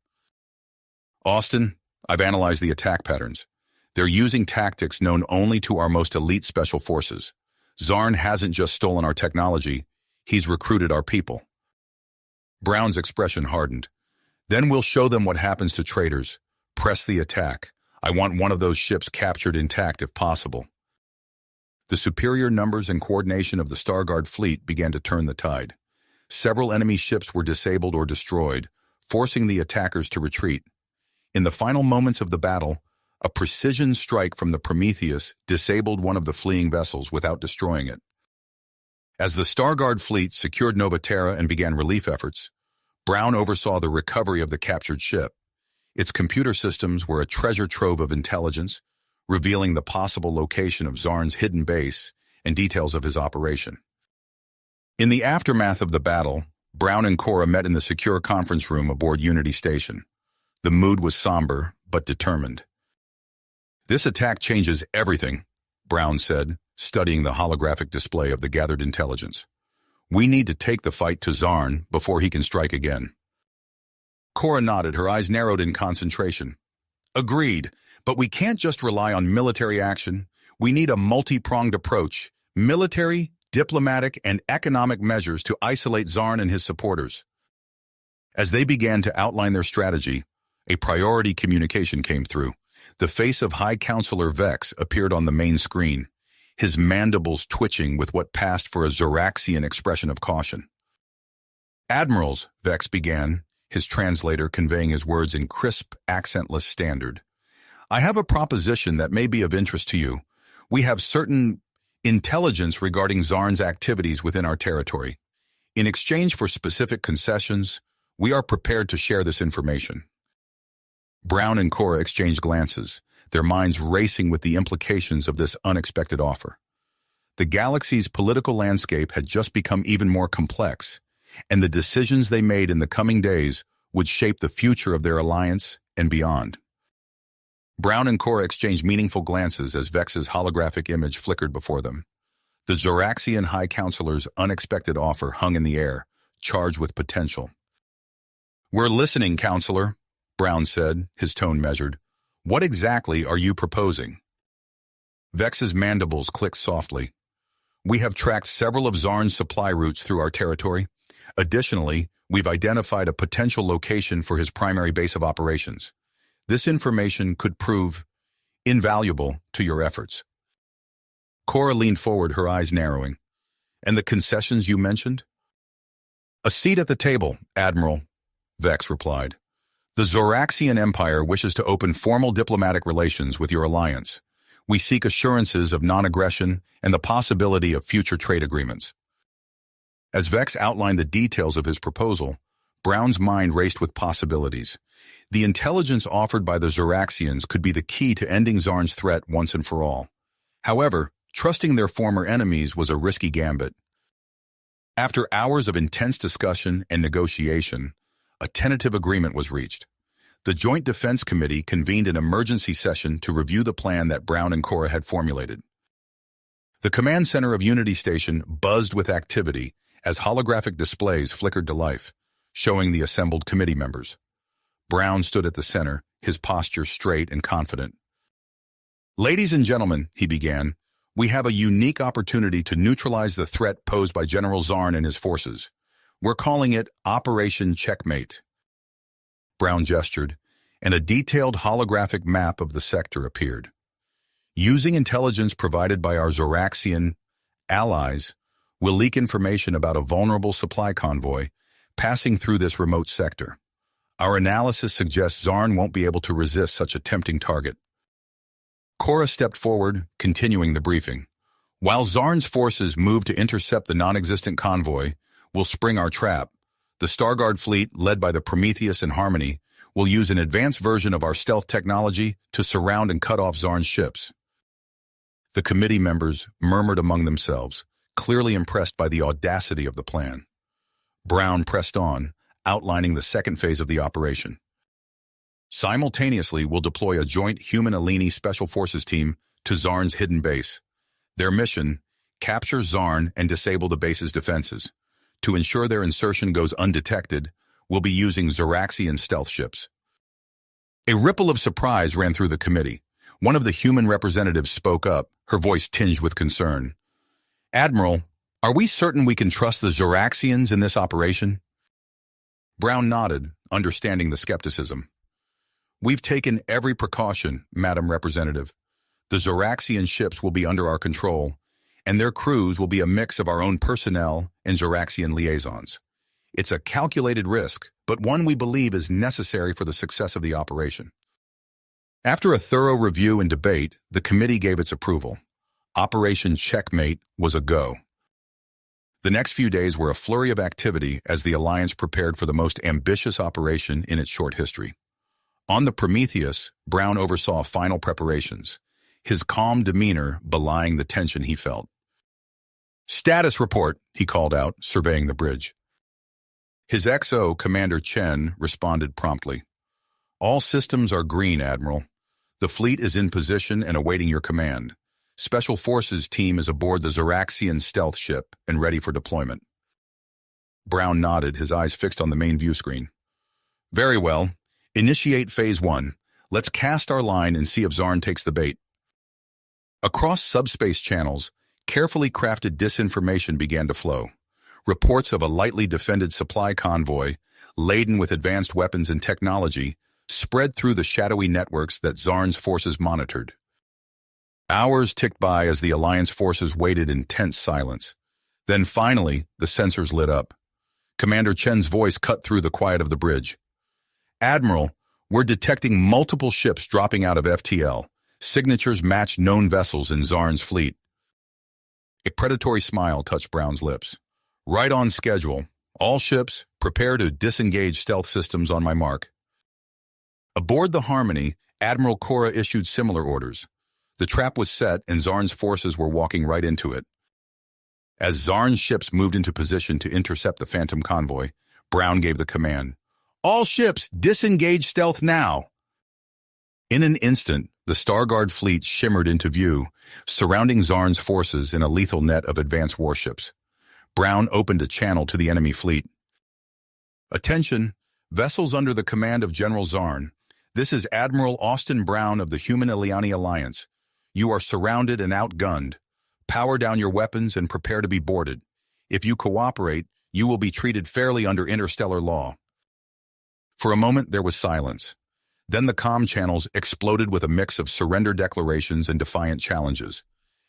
Austin, I've analyzed the attack patterns. They're using tactics known only to our most elite special forces. Zarn hasn't just stolen our technology, he's recruited our people. Brown's expression hardened. Then we'll show them what happens to traitors. Press the attack. I want one of those ships captured intact if possible. The superior numbers and coordination of the Starguard fleet began to turn the tide. Several enemy ships were disabled or destroyed, forcing the attackers to retreat. In the final moments of the battle, a precision strike from the Prometheus disabled one of the fleeing vessels without destroying it. As the Starguard fleet secured Nova Terra and began relief efforts, Brown oversaw the recovery of the captured ship. Its computer systems were a treasure trove of intelligence, revealing the possible location of Zarn's hidden base and details of his operation. In the aftermath of the battle, Brown and Cora met in the secure conference room aboard Unity Station. The mood was somber, but determined. "This attack changes everything," Brown said, studying the holographic display of the gathered intelligence. "We need to take the fight to Zarn before he can strike again." Cora nodded, her eyes narrowed in concentration. "Agreed, but we can't just rely on military action. We need a multi-pronged approach, military, diplomatic, and economic measures to isolate Zarn and his supporters." As they began to outline their strategy, a priority communication came through. The face of High Counselor Vex appeared on the main screen, his mandibles twitching with what passed for a Zoraxian expression of caution. "Admirals," Vex began, his translator conveying his words in crisp, accentless standard. "I have a proposition that may be of interest to you. We have certain intelligence regarding Zarn's activities within our territory. In exchange for specific concessions, we are prepared to share this information." Brown and Cora exchanged glances, their minds racing with the implications of this unexpected offer. The galaxy's political landscape had just become even more complex, and the decisions they made in the coming days would shape the future of their alliance and beyond. Brown and Cora exchanged meaningful glances as Vex's holographic image flickered before them. The Zoraxian High Counselor's unexpected offer hung in the air, charged with potential. "We're listening, Counselor," Brown said, his tone measured. "What exactly are you proposing?" Vex's mandibles clicked softly. "We have tracked several of Zarn's supply routes through our territory. Additionally, we've identified a potential location for his primary base of operations. This information could prove invaluable to your efforts." Cora leaned forward, her eyes narrowing. "And the concessions you mentioned?" "A seat at the table, Admiral," Vex replied. "The Zoraxian Empire wishes to open formal diplomatic relations with your alliance. We seek assurances of non-aggression and the possibility of future trade agreements." As Vex outlined the details of his proposal, Brown's mind raced with possibilities. The intelligence offered by the Zoraxians could be the key to ending Zarn's threat once and for all. However, trusting their former enemies was a risky gambit. After hours of intense discussion and negotiation, a tentative agreement was reached. The Joint Defense Committee convened an emergency session to review the plan that Brown and Cora had formulated. The command center of Unity Station buzzed with activity as holographic displays flickered to life, showing the assembled committee members. Brown stood at the center, his posture straight and confident. "Ladies and gentlemen," he began, "we have a unique opportunity to neutralize the threat posed by General Zarn and his forces. We're calling it Operation Checkmate." Brown gestured, and a detailed holographic map of the sector appeared. Using intelligence provided by our Zoraxian allies, we'll leak information about a vulnerable supply convoy passing through this remote sector. Our analysis suggests Zarn won't be able to resist such a tempting target. Cora stepped forward, continuing the briefing. "While Zarn's forces move to intercept the non-existent convoy, we'll spring our trap. The Starguard fleet, led by the Prometheus and Harmony, will use an advanced version of our stealth technology to surround and cut off Zarn's ships." The committee members murmured among themselves, clearly impressed by the audacity of the plan. Brown pressed on, outlining the second phase of the operation. Simultaneously, we'll deploy a joint human-Eleni Special Forces team to Zarn's hidden base. Their mission, capture Zarn and disable the base's defenses. To ensure their insertion goes undetected, we'll be using Zoraxian stealth ships. A ripple of surprise ran through the committee. One of the human representatives spoke up, her voice tinged with concern. "Admiral, are we certain we can trust the Zoraxians in this operation?" Brown nodded, understanding the skepticism. "We've taken every precaution, Madam Representative. The Zoraxian ships will be under our control, and their crews will be a mix of our own personnel and Zoraxian liaisons. It's a calculated risk, but one we believe is necessary for the success of the operation." After a thorough review and debate, the committee gave its approval. Operation Checkmate was a go. The next few days were a flurry of activity as the Alliance prepared for the most ambitious operation in its short history. On the Prometheus, Brown oversaw final preparations, his calm demeanor belying the tension he felt. "Status report," he called out, surveying the bridge. His XO, Commander Chen, responded promptly. "All systems are green, Admiral. The fleet is in position and awaiting your command. Special Forces team is aboard the Zoraxian stealth ship and ready for deployment." Brown nodded, his eyes fixed on the main view screen. "Very well. Initiate Phase 1. Let's cast our line and see if Zarn takes the bait." Across subspace channels, carefully crafted disinformation began to flow. Reports of a lightly defended supply convoy, laden with advanced weapons and technology, spread through the shadowy networks that Zarn's forces monitored. Hours ticked by as the Alliance forces waited in tense silence. Then finally, the sensors lit up. Commander Chen's voice cut through the quiet of the bridge. "Admiral, we're detecting multiple ships dropping out of FTL. Signatures match known vessels in Zarn's fleet." A predatory smile touched Brown's lips. "Right on schedule. All ships, prepare to disengage stealth systems on my mark." Aboard the Harmony, Admiral Cora issued similar orders. The trap was set and Zarn's forces were walking right into it. As Zarn's ships moved into position to intercept the Phantom convoy, Brown gave the command, "All ships, disengage stealth now!" In an instant, the Starguard fleet shimmered into view, surrounding Zarn's forces in a lethal net of advanced warships. Brown opened a channel to the enemy fleet. "Attention, vessels under the command of General Zarn. This is Admiral Austin Brown of the Human-Eliani Alliance. You are surrounded and outgunned. Power down your weapons and prepare to be boarded. If you cooperate, you will be treated fairly under interstellar law." For a moment, there was silence. Then the comm channels exploded with a mix of surrender declarations and defiant challenges.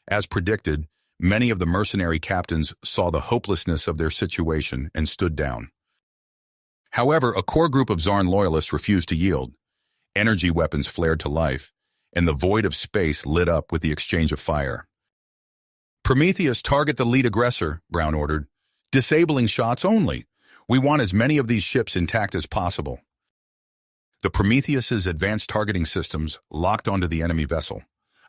As predicted, many of the mercenary captains saw the hopelessness of their situation and stood down. However, a core group of Zarn loyalists refused to yield. Energy weapons flared to life, and the void of space lit up with the exchange of fire. "Prometheus, target the lead aggressor," Brown ordered. "Disabling shots only. We want as many of these ships intact as possible." The Prometheus's advanced targeting systems locked onto the enemy vessel.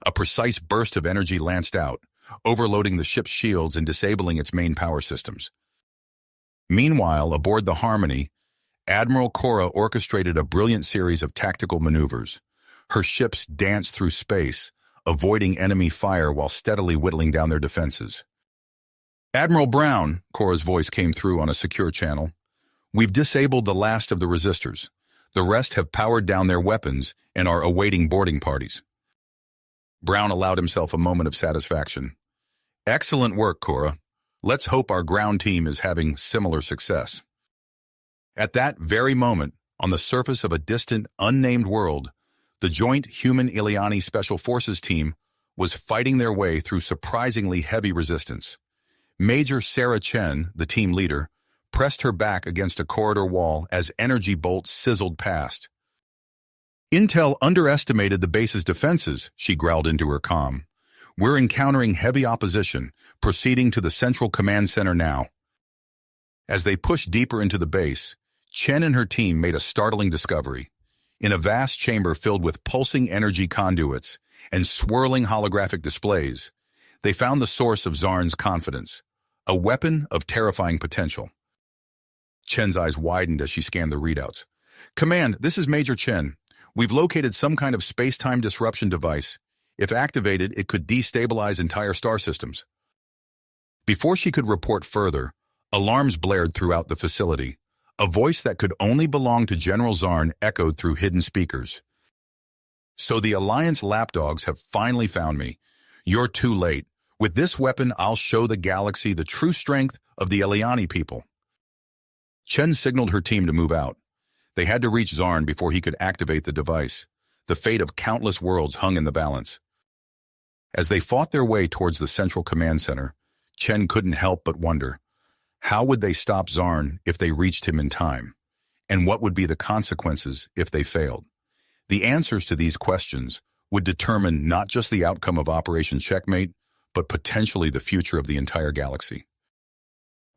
A precise burst of energy lanced out, overloading the ship's shields and disabling its main power systems. Meanwhile, aboard the Harmony, Admiral Cora orchestrated a brilliant series of tactical maneuvers. Her ships danced through space, avoiding enemy fire while steadily whittling down their defenses. "Admiral Brown," Cora's voice came through on a secure channel, "we've disabled the last of the resistors. The rest have powered down their weapons and are awaiting boarding parties." Brown allowed himself a moment of satisfaction. "Excellent work, Cora. Let's hope our ground team is having similar success." At that very moment, on the surface of a distant, unnamed world, the joint Human-Eliani Special Forces team was fighting their way through surprisingly heavy resistance. Major Sarah Chen, the team leader, pressed her back against a corridor wall as energy bolts sizzled past. "Intel underestimated the base's defenses," she growled into her comm. "We're encountering heavy opposition, proceeding to the central command center now." As they pushed deeper into the base, Chen and her team made a startling discovery. In a vast chamber filled with pulsing energy conduits and swirling holographic displays, they found the source of Zarn's confidence, a weapon of terrifying potential. Chen's eyes widened as she scanned the readouts. "Command, this is Major Chen. We've located some kind of space-time disruption device. If activated, it could destabilize entire star systems. Before she could report further, alarms blared throughout the facility. A voice that could only belong to General Zarn echoed through hidden speakers. So the Alliance lapdogs have finally found me. You're too late. With this weapon, I'll show the galaxy the true strength of the Eliani people. Chen signaled her team to move out. They had to reach Zarn before he could activate the device. The fate of countless worlds hung in the balance. As they fought their way towards the central command center, Chen couldn't help but wonder, how would they stop Zarn if they reached him in time? And what would be the consequences if they failed? The answers to these questions would determine not just the outcome of Operation Checkmate, but potentially the future of the entire galaxy.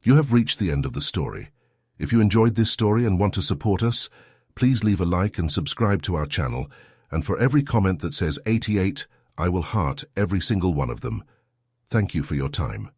You have reached the end of the story. If you enjoyed this story and want to support us, please leave a like and subscribe to our channel, and for every comment that says 88, I will heart every single one of them. Thank you for your time.